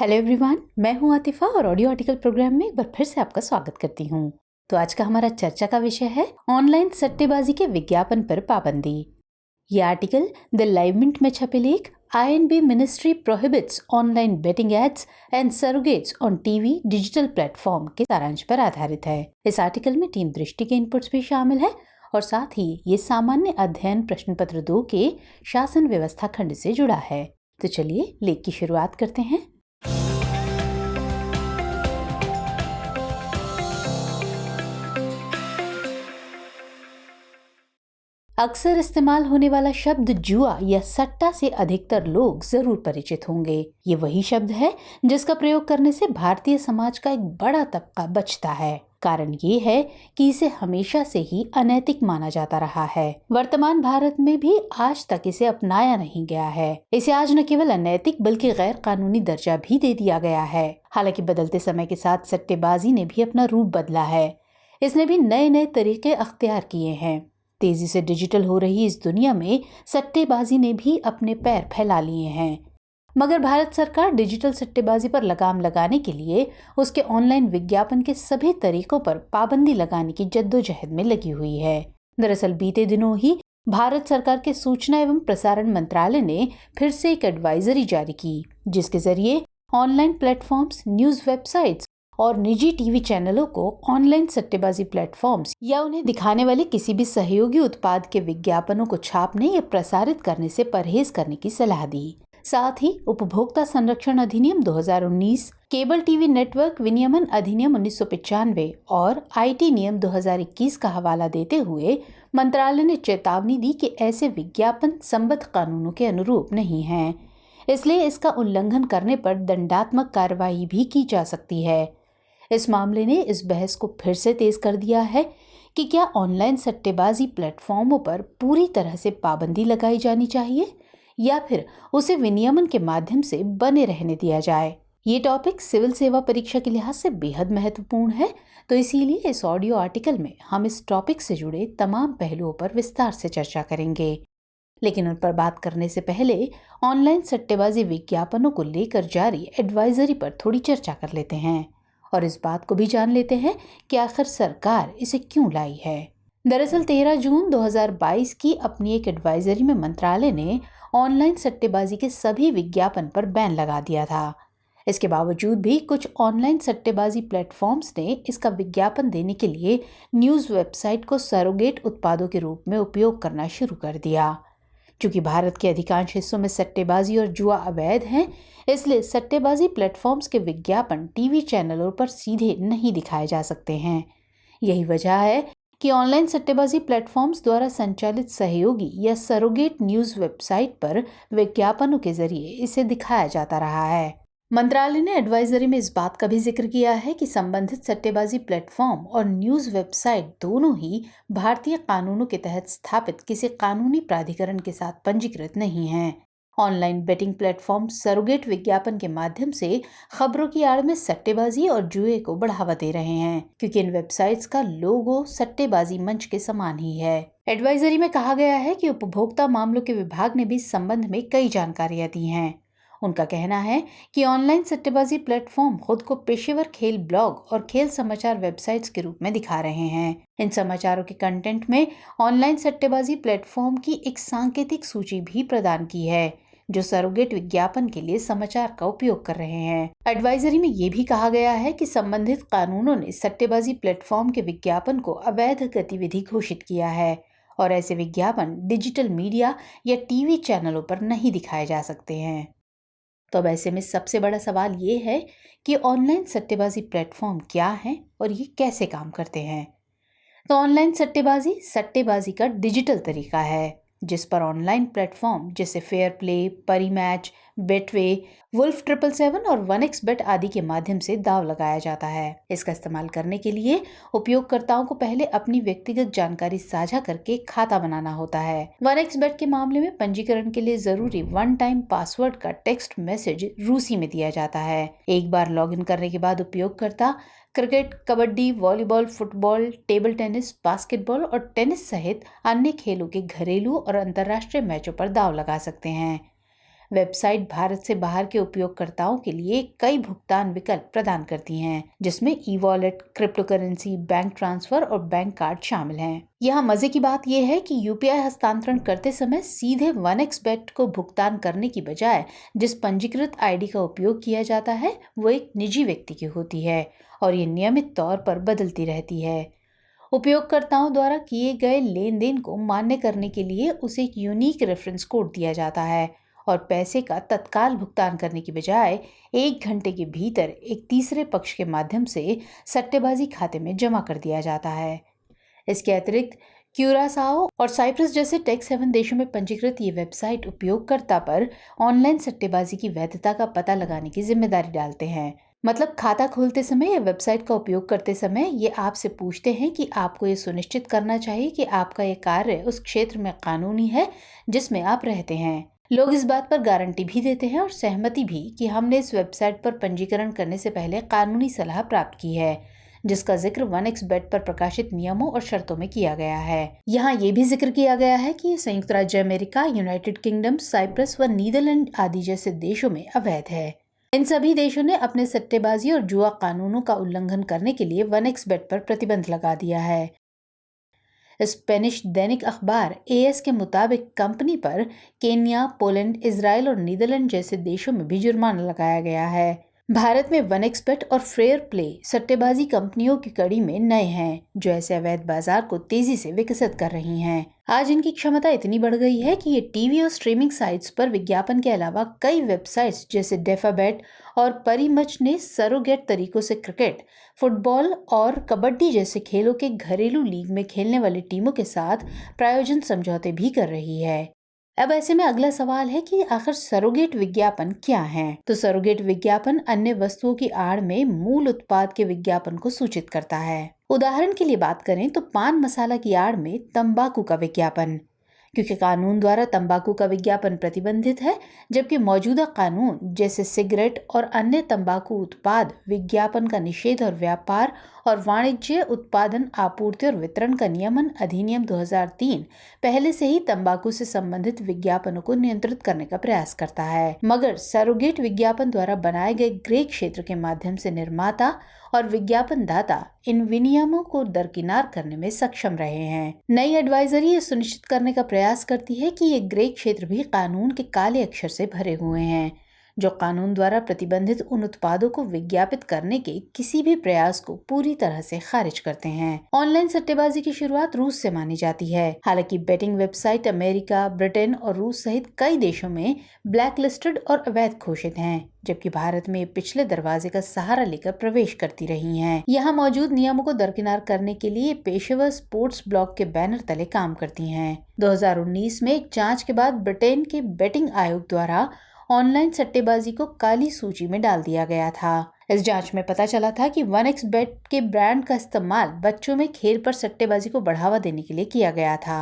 Hello everyone, मैं हूं आतिफा और ऑडियो आर्टिकल प्रोग्राम में एक बार फिर से आपका स्वागत करती हूं। तो आज का हमारा चर्चा का विषय है ऑनलाइन सट्टेबाजी के विज्ञापन पर पाबंदी। ये आर्टिकल द लाइव मिंट में छपे लेख INB ministry prohibits online betting ads and surrogates on TV digital platform के सारांश पर आधारित है। इस आर्टिकल में टीम दृष्टि के इनपुट्स भी शामिल है और साथ ही ये सामान्य अध्ययन प्रश्न पत्र 2 के शासन व्यवस्था खंड से जुड़ा है। तो चलिए लेख की शुरुआत करते हैं। अक्सर इस्तेमाल होने वाला शब्द जुआ या सट्टा से अधिकतर लोग जरूर परिचित होंगे। ये वही शब्द है जिसका प्रयोग करने से भारतीय समाज का एक बड़ा तबका बचता है। कारण ये है कि इसे हमेशा से ही अनैतिक माना जाता रहा है। वर्तमान भारत में भी आज तक इसे अपनाया नहीं गया है। इसे आज न केवल अनैतिक बल्कि गैर कानूनी दर्जा भी दे दिया गया है। हालांकि बदलते समय के साथ सट्टेबाजी ने भी अपना रूप बदला है। इसने भी नए नए तरीके अख्तियार किए हैं। तेजी से डिजिटल हो रही इस दुनिया में सट्टेबाजी ने भी अपने पैर फैला लिए हैं। मगर भारत सरकार डिजिटल सट्टेबाजी पर लगाम लगाने के लिए उसके ऑनलाइन विज्ञापन के सभी तरीकों पर पाबंदी लगाने की जद्दोजहद में लगी हुई है। दरअसल बीते दिनों ही भारत सरकार के सूचना एवं प्रसारण मंत्रालय ने फिर से एक एडवाइजरी जारी की, जिसके जरिए ऑनलाइन प्लेटफॉर्म्स, न्यूज वेबसाइट्स और निजी टीवी चैनलों को ऑनलाइन सट्टेबाजी प्लेटफॉर्म्स या उन्हें दिखाने वाले किसी भी सहयोगी उत्पाद के विज्ञापनों को छापने या प्रसारित करने से परहेज करने की सलाह दी। साथ ही उपभोक्ता संरक्षण अधिनियम 2019, केबल टीवी नेटवर्क विनियमन अधिनियम 1995 और IT नियम 2021 का हवाला देते हुए मंत्रालय ने चेतावनी दी कि ऐसे विज्ञापन संबद्ध कानूनों के अनुरूप नहीं हैं। इसलिए इसका उल्लंघन करने पर दंडात्मक कार्रवाई भी की जा सकती है। इस मामले ने इस बहस को फिर से तेज कर दिया है कि क्या ऑनलाइन सट्टेबाजी प्लेटफॉर्मों पर पूरी तरह से पाबंदी लगाई जानी चाहिए या फिर उसे विनियमन के माध्यम से बने रहने दिया जाए। ये टॉपिक सिविल सेवा परीक्षा के लिहाज से बेहद महत्वपूर्ण है, तो इसीलिए इस ऑडियो आर्टिकल में हम इस टॉपिक से जुड़े तमाम पहलुओं पर विस्तार से चर्चा करेंगे। लेकिन उन पर बात करने से पहले ऑनलाइन सट्टेबाजी विज्ञापनों को लेकर जारी एडवाइजरी पर थोड़ी चर्चा कर लेते हैं और इस बात को भी जान लेते हैं कि आखिर सरकार इसे क्यों लाई है। दरअसल 13 जून 2022 की अपनी एक एडवाइजरी में मंत्रालय ने ऑनलाइन सट्टेबाजी के सभी विज्ञापन पर बैन लगा दिया था। इसके बावजूद भी कुछ ऑनलाइन सट्टेबाजी प्लेटफॉर्म्स ने इसका विज्ञापन देने के लिए न्यूज वेबसाइट को सरोगेट उत्पादों के रूप में उपयोग करना शुरू कर दिया। चूंकि भारत के अधिकांश हिस्सों में सट्टेबाजी और जुआ अवैध हैं, इसलिए सट्टेबाजी प्लेटफॉर्म्स के विज्ञापन टीवी चैनलों पर सीधे नहीं दिखाए जा सकते हैं। यही वजह है कि ऑनलाइन सट्टेबाजी प्लेटफॉर्म्स द्वारा संचालित सहयोगी या सरोगेट न्यूज वेबसाइट पर विज्ञापनों के जरिए इसे दिखाया जाता रहा है। मंत्रालय ने एडवाइजरी में इस बात का भी जिक्र किया है कि संबंधित सट्टेबाजी प्लेटफॉर्म और न्यूज वेबसाइट दोनों ही भारतीय कानूनों के तहत स्थापित किसी कानूनी प्राधिकरण के साथ पंजीकृत नहीं हैं। ऑनलाइन बेटिंग प्लेटफॉर्म सरोगेट विज्ञापन के माध्यम से खबरों की आड़ में सट्टेबाजी और जुए को बढ़ावा दे रहे हैं, क्योंकि इन वेबसाइट्स का लोगो सट्टेबाजी मंच के समान ही है। एडवाइजरी में कहा गया है कि उपभोक्ता मामलों के विभाग ने भी इस संबंध में कई जानकारियां दी हैं। उनका कहना है कि ऑनलाइन सट्टेबाजी प्लेटफॉर्म खुद को पेशेवर खेल ब्लॉग और खेल समाचार वेबसाइट्स के रूप में दिखा रहे हैं। इन समाचारों के कंटेंट में ऑनलाइन सट्टेबाजी प्लेटफॉर्म की एक सांकेतिक सूची भी प्रदान की है, जो सरोगेट विज्ञापन के लिए समाचार का उपयोग कर रहे हैं। एडवाइजरी में ये भी कहा गया है कि संबंधित कानूनों ने सट्टेबाजी प्लेटफॉर्म के विज्ञापन को अवैध गतिविधि घोषित किया है और ऐसे विज्ञापन डिजिटल मीडिया या टीवी चैनलों पर नहीं दिखाए जा सकते हैं। तो अब ऐसे में सबसे बड़ा सवाल ये है कि ऑनलाइन सट्टेबाजी प्लेटफॉर्म क्या है और ये कैसे काम करते हैं। तो ऑनलाइन सट्टेबाजी का डिजिटल तरीका है, जिस पर ऑनलाइन प्लेटफॉर्म जैसे fair play, Parimatch, Betway, Wolf 777 और 1xBet आदि के माध्यम से दांव लगाया जाता है। इसका इस्तेमाल करने के लिए उपयोगकर्ताओं को पहले अपनी व्यक्तिगत जानकारी साझा करके खाता बनाना होता है। 1xBet के मामले में पंजीकरण के लिए जरूरी वन टाइम पासवर्ड का टेक्स्ट मैसेज रूसी में दिया जाता है। एक बार लॉगिन करने के बाद उपयोगकर्ता cricket, kabaddi, volleyball, football, table tennis, basketball और टेनिस सहित अन्य खेलों के घरेलू और अंतर्राष्ट्रीय मैचों पर दांव लगा सकते हैं। वेबसाइट भारत से बाहर के उपयोगकर्ताओं के लिए कई भुगतान विकल्प प्रदान करती हैं, जिसमें e wallet, crypto currency, bank transfer और बैंक कार्ड शामिल हैं। यहाँ मजे की बात यह है कि यूपीआई हस्तांतरण करते समय सीधे 1xBet को भुगतान करने की बजाय जिस पंजीकृत आईडी का उपयोग किया जाता है वो एक निजी व्यक्ति की होती है और ये नियमित तौर पर बदलती रहती है। उपयोगकर्ताओं द्वारा किए गए लेन देन को मान्य करने के लिए उसे एक यूनिक रेफरेंस कोड दिया जाता है और पैसे का तत्काल भुगतान करने की बजाय 1 घंटे के भीतर एक तीसरे पक्ष के माध्यम से सट्टेबाजी खाते में जमा कर दिया जाता है। इसके अतिरिक्त क्यूरासाओ और साइप्रस जैसे टेक 7 देशों में पंजीकृत ये वेबसाइट उपयोगकर्ता पर ऑनलाइन सट्टेबाजी की वैधता का पता लगाने की जिम्मेदारी डालते हैं। मतलब खाता खोलते समय या वेबसाइट का उपयोग करते समय ये आपसे पूछते हैं कि आपको ये सुनिश्चित करना चाहिए कि आपका ये कार्य उस क्षेत्र में कानूनी है जिसमें आप रहते हैं। लोग इस बात पर गारंटी भी देते हैं और सहमति भी कि हमने इस वेबसाइट पर पंजीकरण करने से पहले कानूनी सलाह प्राप्त की है, जिसका जिक्र 1xBet पर प्रकाशित नियमों और शर्तों में किया गया है। यहाँ ये भी जिक्र किया गया है कि संयुक्त राज्य अमेरिका, यूनाइटेड किंगडम, साइप्रस व नीदरलैंड आदि जैसे देशों में अवैध है। इन सभी देशों ने अपने सट्टेबाजी और जुआ कानूनों का उल्लंघन करने के लिए 1xBet पर प्रतिबंध लगा दिया है। स्पेनिश दैनिक अखबार एएस के मुताबिक कंपनी पर केन्या, पोलैंड, इजराइल और नीदरलैंड जैसे देशों में भी जुर्माना लगाया गया है। भारत में 1xBet और फेयर प्ले सट्टेबाजी कंपनियों की कड़ी में नए हैं जो ऐसे अवैध बाजार को तेजी से विकसित कर रही हैं। आज इनकी क्षमता इतनी बढ़ गई है कि ये टीवी और स्ट्रीमिंग साइट्स पर विज्ञापन के अलावा कई वेबसाइट्स जैसे डेफाबेट और परिमच ने सरोगेट तरीकों से क्रिकेट, फुटबॉल और कबड्डी जैसे खेलों के घरेलू लीग में खेलने वाली टीमों के साथ प्रायोजन समझौते भी कर रही है। अब ऐसे में अगला सवाल है कि आखिर सरोगेट विज्ञापन क्या है? तो सरोगेट विज्ञापन अन्य वस्तुओं की आड़ में मूल उत्पाद के विज्ञापन को सूचित करता है। उदाहरण के लिए बात करें तो पान मसाला की आड़ में तंबाकू का विज्ञापन, क्योंकि कानून द्वारा तंबाकू का विज्ञापन प्रतिबंधित है, जबकि मौजूदा कानून जैसे सिगरेट और अन्य तंबाकू उत्पाद विज्ञापन का निषेध और व्यापार और वाणिज्य, उत्पादन, आपूर्ति और वितरण का नियमन अधिनियम 2003 पहले से ही तंबाकू से संबंधित विज्ञापनों को नियंत्रित करने का प्रयास करता है। मगर सरोगेट विज्ञापन द्वारा बनाए गए ग्रे क्षेत्र के माध्यम से निर्माता और विज्ञापन दाता इन विनियमों को दरकिनार करने में सक्षम रहे हैं। नई एडवाइजरी ये सुनिश्चित करने का प्रयास करती है कि ये ग्रे क्षेत्र भी कानून के काले अक्षर से भरे हुए हैं, जो कानून द्वारा प्रतिबंधित उन उत्पादों को विज्ञापित करने के किसी भी प्रयास को पूरी तरह से खारिज करते हैं। ऑनलाइन सट्टेबाजी की शुरुआत रूस से मानी जाती है। हालांकि बेटिंग वेबसाइट अमेरिका, ब्रिटेन और रूस सहित कई देशों में ब्लैक लिस्टेड और अवैध घोषित हैं, जबकि भारत में पिछले दरवाजे का सहारा लेकर प्रवेश करती रही हैं। यहाँ मौजूद नियमों को दरकिनार करने के लिए पेशेवर स्पोर्ट्स ब्लॉग के बैनर तले काम करती हैं। 2019 में एक जांच के बाद ब्रिटेन के बेटिंग आयोग द्वारा ऑनलाइन सट्टेबाजी को काली सूची में डाल दिया गया था। इस जांच में पता चला था कि 1xBet के ब्रांड का इस्तेमाल बच्चों में खेल पर सट्टेबाजी को बढ़ावा देने के लिए किया गया था।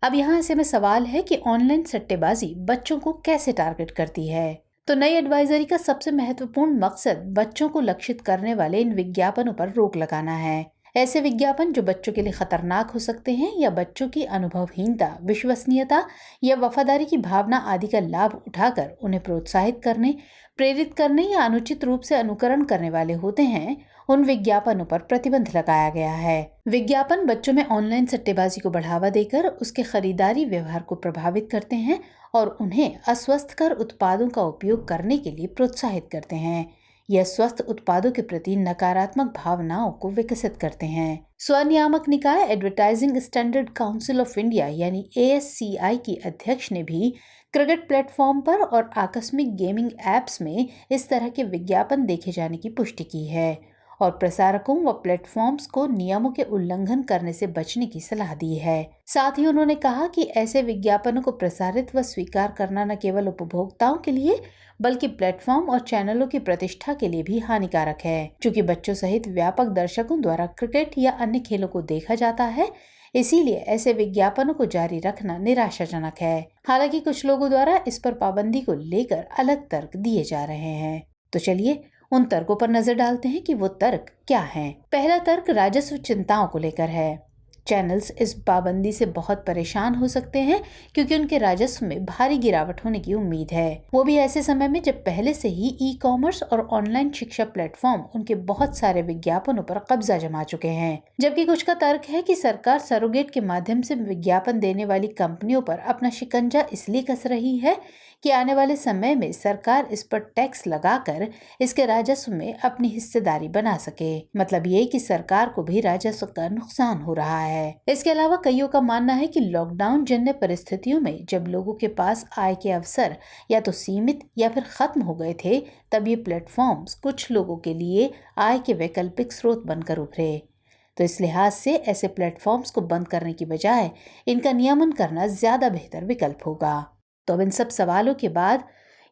अब यहाँ ऐसे में सवाल है कि ऑनलाइन सट्टेबाजी बच्चों को कैसे टारगेट करती है? तो नई एडवाइजरी का सबसे महत्वपूर्ण मकसद बच्चों को लक्षित करने वाले इन विज्ञापनों पर रोक लगाना है। ऐसे विज्ञापन जो बच्चों के लिए खतरनाक हो सकते हैं या बच्चों की अनुभवहीनता, विश्वसनीयता या वफादारी की भावना आदि का लाभ उठाकर उन्हें प्रोत्साहित करने, प्रेरित करने या अनुचित रूप से अनुकरण करने वाले होते हैं, उन विज्ञापनों पर प्रतिबंध लगाया गया है। विज्ञापन बच्चों में ऑनलाइन सट्टेबाजी को बढ़ावा देकर उसके खरीदारी व्यवहार को प्रभावित करते हैं और उन्हें अस्वस्थकर उत्पादों का उपयोग करने के लिए प्रोत्साहित करते हैं। यह स्वस्थ उत्पादों के प्रति नकारात्मक भावनाओं को विकसित करते हैं। स्वनियामक निकाय advertising standard council of India यानी ASCI की अध्यक्ष ने भी क्रिकेट प्लेटफॉर्म पर और आकस्मिक गेमिंग एप्स में इस तरह के विज्ञापन देखे जाने की पुष्टि की है और प्रसारकों व प्लेटफॉर्म्स को नियमों के उल्लंघन करने से बचने की सलाह दी है। साथ ही उन्होंने कहा कि ऐसे विज्ञापनों को प्रसारित व स्वीकार करना न केवल उपभोक्ताओं के लिए बल्कि प्लेटफॉर्म और चैनलों की प्रतिष्ठा के लिए भी हानिकारक है, क्योंकि बच्चों सहित व्यापक दर्शकों द्वारा क्रिकेट या अन्य खेलों को देखा जाता है। इसीलिए ऐसे विज्ञापनों को जारी रखना निराशाजनक है। हालांकि कुछ लोगों द्वारा इस पर पाबंदी को लेकर अलग तर्क दिए जा रहे हैं। तो चलिए उन तर्कों पर नजर डालते हैं कि वो तर्क क्या हैं। पहला तर्क राजस्व चिंताओं को लेकर है। चैनल्स इस पाबंदी से बहुत परेशान हो सकते हैं क्योंकि उनके राजस्व में भारी गिरावट होने की उम्मीद है, वो भी ऐसे समय में जब पहले से ही ई-कॉमर्स और ऑनलाइन शिक्षा प्लेटफॉर्म उनके बहुत सारे विज्ञापनों पर कब्जा जमा चुके हैं। जबकि कुछ का तर्क है कि सरकार सरोगेट के माध्यम से विज्ञापन देने वाली कंपनियों पर अपना शिकंजा इसलिए कस रही है कि आने वाले समय में सरकार इस पर टैक्स लगाकर इसके राजस्व में अपनी हिस्सेदारी बना सके। मतलब ये कि सरकार को भी राजस्व का नुकसान हो रहा है। इसके अलावा कईयों का मानना है कि लॉकडाउन जन्य परिस्थितियों में जब लोगों के पास आय के अवसर या तो सीमित या फिर खत्म हो गए थे, तब ये प्लेटफॉर्म्स कुछ लोगों के लिए आय के वैकल्पिक स्रोत बनकर उभरे। तो इस लिहाज से ऐसे प्लेटफॉर्म्स को बंद करने की बजाय इनका नियमन करना ज्यादा बेहतर विकल्प होगा। तो अब इन सब सवालों के बाद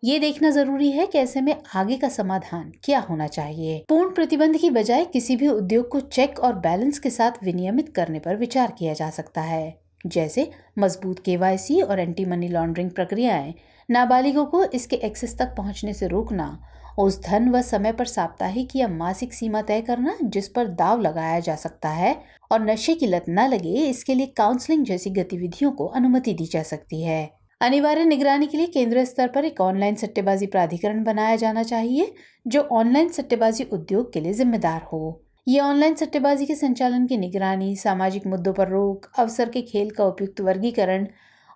ये देखना जरूरी है कि ऐसे में आगे का समाधान क्या होना चाहिए। पूर्ण प्रतिबंध की बजाय किसी भी उद्योग को चेक और बैलेंस के साथ विनियमित करने पर विचार किया जा सकता है, जैसे मजबूत KYC और एंटी मनी लॉन्ड्रिंग प्रक्रियाएं, नाबालिगों को इसके एक्सेस तक पहुंचने से रोकना, उस धन व समय पर साप्ताहिक या मासिक सीमा तय करना जिस पर दाव लगाया जा सकता है, और नशे की लत न लगे इसके लिए काउंसलिंग जैसी गतिविधियों को अनुमति दी जा सकती है। अनिवार्य निगरानी के लिए केंद्रीय स्तर पर एक ऑनलाइन सट्टेबाजी प्राधिकरण बनाया जाना चाहिए जो ऑनलाइन सट्टेबाजी उद्योग के लिए जिम्मेदार हो। ये ऑनलाइन सट्टेबाजी के संचालन की निगरानी, सामाजिक मुद्दों पर रोक, अवसर के खेल का उपयुक्त वर्गीकरण,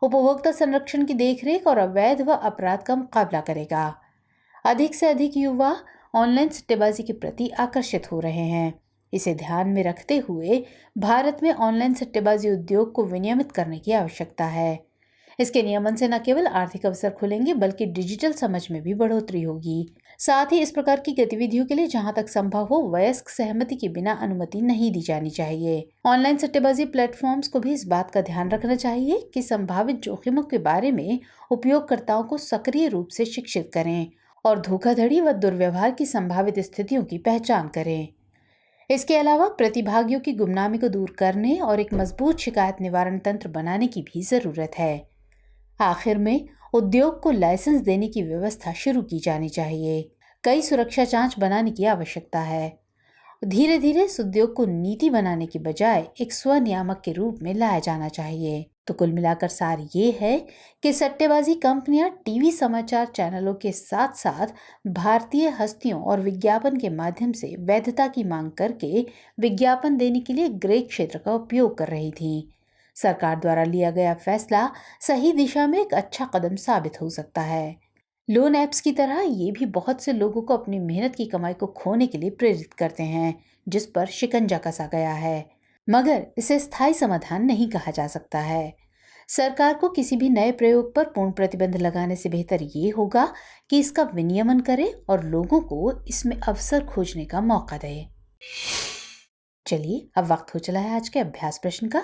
उपभोक्ता संरक्षण की देखरेख और अवैध व अपराध का मुकाबला करेगा। अधिक से अधिक युवा ऑनलाइन सट्टेबाजी के प्रति आकर्षित हो रहे हैं। इसे ध्यान में रखते हुए भारत में ऑनलाइन सट्टेबाजी उद्योग को विनियमित करने की आवश्यकता है। इसके नियमन से न केवल आर्थिक अवसर खुलेंगे बल्कि डिजिटल समझ में भी बढ़ोतरी होगी। साथ ही इस प्रकार की गतिविधियों के लिए जहां तक संभव हो वयस्क सहमति के बिना अनुमति नहीं दी जानी चाहिए। ऑनलाइन सट्टेबाजी प्लेटफॉर्म्स को भी इस बात का ध्यान रखना चाहिए कि संभावित जोखिमों के बारे में उपयोगकर्ताओं को सक्रिय रूप से शिक्षित करें और धोखाधड़ी व दुर्व्यवहार की संभावित स्थितियों की पहचान करें। इसके अलावा प्रतिभागियों की गुमनामी को दूर करने और एक मजबूत शिकायत निवारण तंत्र बनाने की भी जरूरत है। आखिर में उद्योग को लाइसेंस देने की व्यवस्था शुरू की जानी चाहिए। कई सुरक्षा जांच बनाने की आवश्यकता है। धीरे धीरे इस उद्योग को नीति बनाने की बजाय एक स्वनियामक के रूप में लाया जाना चाहिए। तो कुल मिलाकर सार ये है कि सट्टेबाजी कंपनियां टीवी समाचार चैनलों के साथ साथ भारतीय हस्तियों और विज्ञापन के माध्यम से वैधता की मांग करके विज्ञापन देने के लिए ग्रे क्षेत्र का उपयोग कर रही थी। सरकार द्वारा लिया गया फैसला सही दिशा में एक अच्छा कदम साबित हो सकता है। लोन ऐप्स की तरह ये भी बहुत से लोगों को अपनी मेहनत की कमाई को खोने के लिए प्रेरित करते हैं, जिस पर शिकंजा कसा गया है, मगर इसे स्थायी समाधान नहीं कहा जा सकता है। सरकार को किसी भी नए प्रयोग पर पूर्ण प्रतिबंध लगाने से बेहतर ये होगा कि इसका विनियमन करे और लोगों को इसमें अवसर खोजने का मौका दे। चलिए अब वक्त हो चला है आज के अभ्यास प्रश्न का।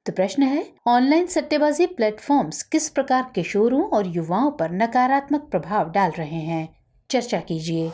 तो प्रश्न है, ऑनलाइन सट्टेबाजी प्लेटफॉर्म्स किस प्रकार किशोरों और युवाओं पर नकारात्मक प्रभाव डाल रहे हैं? चर्चा कीजिए।